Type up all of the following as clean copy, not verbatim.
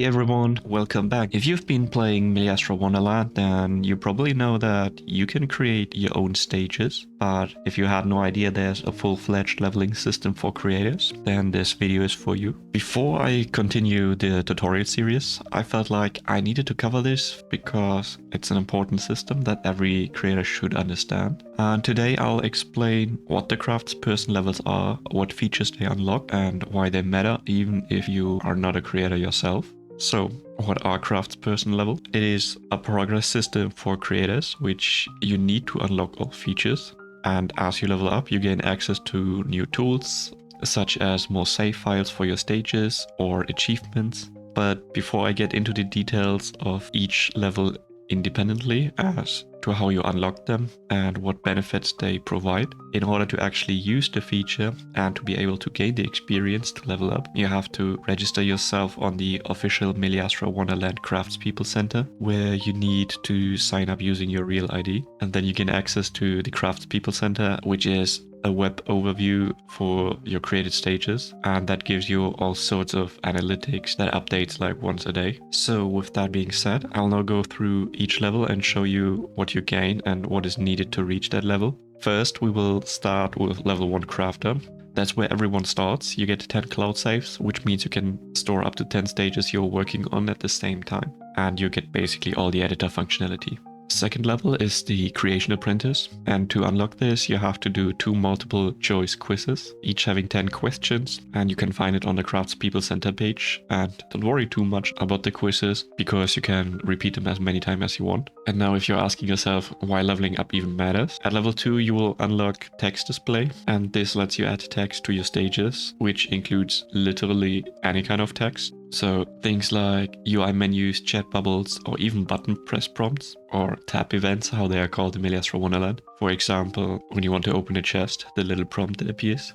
Hey everyone, welcome back. If you've been playing Miliastra Wonderland, then you probably know that you can create your own stages, but if you had no idea there's a full-fledged leveling system for creators, then this video is for you. Before I continue the tutorial series, I felt like I needed to cover this because it's an important system that every creator should understand. And today I'll explain what the Craftsperson levels are, what features they unlock, and why they matter even if you are not a creator yourself. So, what are Craftsperson levels? It is a progress system for creators, which you need to unlock all features. And as you level up, you gain access to new tools, such as more save files for your stages or achievements. But before I get into the details of each level independently as to how you unlock them and what benefits they provide, in order to actually use the feature and to be able to gain the experience to level up, you have to register yourself on the official Miliastra Wonderland Craftspeople Center, where you need to sign up using your real ID, and then you gain access to the Craftspeople Center, which is a web overview for your created stages, and that gives you all sorts of analytics that updates like once a day. So with that being said, I'll now go through each level and show you what you gain and what is needed to reach that level. First, we will start with level 1 crafter. That's where everyone starts. You get 10 cloud saves, which means you can store up to 10 stages you're working on at the same time, and you get basically all the editor functionality. Second level is the Creation Apprentice, and to unlock this you have to do 2 multiple choice quizzes, each having 10 questions, and you can find it on the Craftspeople Center page. And don't worry too much about the quizzes, because you can repeat them as many times as you want. And now if you're asking yourself why leveling up even matters, at level 2 you will unlock text display, and this lets you add text to your stages, which includes literally any kind of text. So things like UI menus, chat bubbles, or even button press prompts, or tap events, how they are called in Miliastra Wonderland. For example, when you want to open a chest, the little prompt that appears.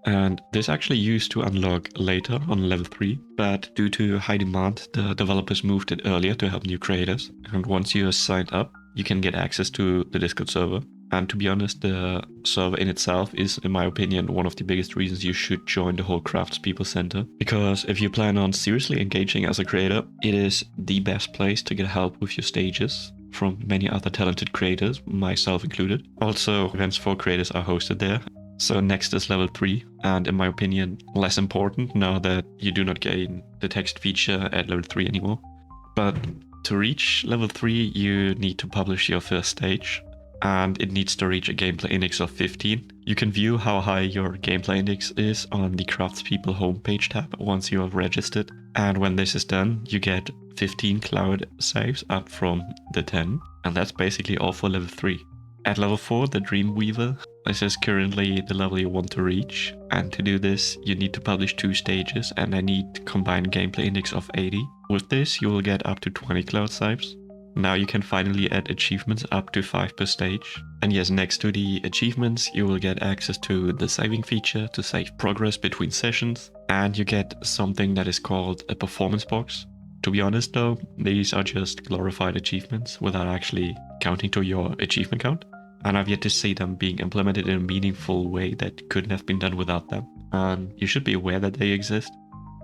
And this actually used to unlock later on level 3, but due to high demand, the developers moved it earlier to help new creators. And once you are signed up, you can get access to the Discord server. And to be honest, the server in itself is, in my opinion, one of the biggest reasons you should join the whole Craftspeople Center. Because if you plan on seriously engaging as a creator, it is the best place to get help with your stages from many other talented creators, myself included. Also, events for creators are hosted there. So next is level 3, and in my opinion, less important now that you do not gain the text feature at level 3 anymore. But to reach level 3, you need to publish your first stage, and it needs to reach a gameplay index of 15. You can view how high your gameplay index is on the Craftspeople homepage tab once you have registered. And when this is done, you get 15 cloud saves up from the 10. And that's basically all for level 3. At level 4, the Dreamweaver. This is currently the level you want to reach. And to do this, you need to publish 2 stages, and I need combined gameplay index of 80. With this, you will get up to 20 cloud saves. Now you can finally add achievements up to 5 per stage. And yes, next to the achievements, you will get access to the saving feature to save progress between sessions. And you get something that is called a performance box. To be honest though, these are just glorified achievements without actually counting to your achievement count. And I've yet to see them being implemented in a meaningful way that couldn't have been done without them. And you should be aware that they exist.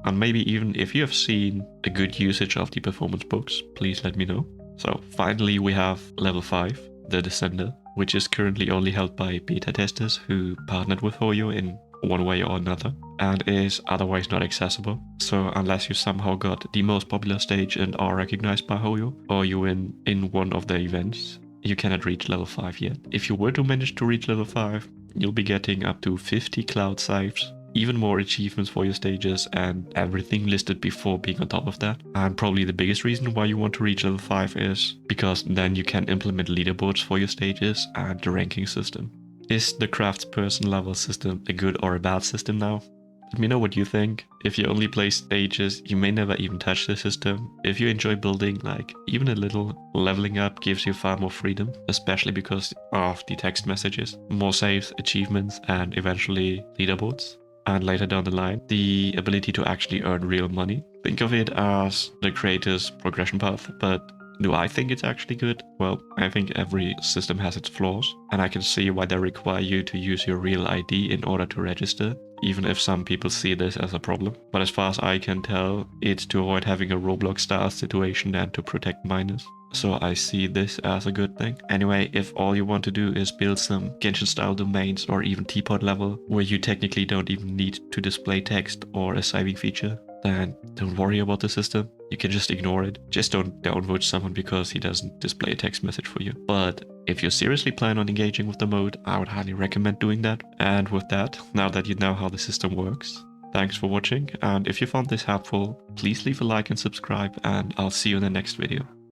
And maybe even if you have seen a good usage of the performance box, please let me know. So finally we have level 5, the Descender, which is currently only held by beta testers who partnered with Hoyo in one way or another, and is otherwise not accessible. So unless you somehow got the most popular stage and are recognized by Hoyo, or you win in one of the events, you cannot reach level 5 yet. If you were to manage to reach level 5, you'll be getting up to 50 cloud saves, even more achievements for your stages, and everything listed before being on top of that. And probably the biggest reason why you want to reach level 5 is because then you can implement leaderboards for your stages and the ranking system. Is the Craftsperson level system a good or a bad system now? Let me know what you think. If you only play stages, you may never even touch the system. If you enjoy building, like even a little, leveling up gives you far more freedom, especially because of the text messages, more saves, achievements, and eventually leaderboards. And later down the line, the ability to actually earn real money. Think of it as the creator's progression path, but do I think it's actually good? Well, I think every system has its flaws, and I can see why they require you to use your real ID in order to register. even if some people see this as a problem. But as far as I can tell, it's to avoid having a Roblox-style situation and to protect minors. So I see this as a good thing. Anyway, if all you want to do is build some Genshin-style domains or even teapot level, where you technically don't even need to display text or a saving feature, then don't worry about the system. You can just ignore it. Just don't downvote someone because he doesn't display a text message for you. But if you seriously plan on engaging with the mode, I would highly recommend doing that. And with that, now that you know how the system works, thanks for watching. And if you found this helpful, please leave a like and subscribe, and I'll see you in the next video.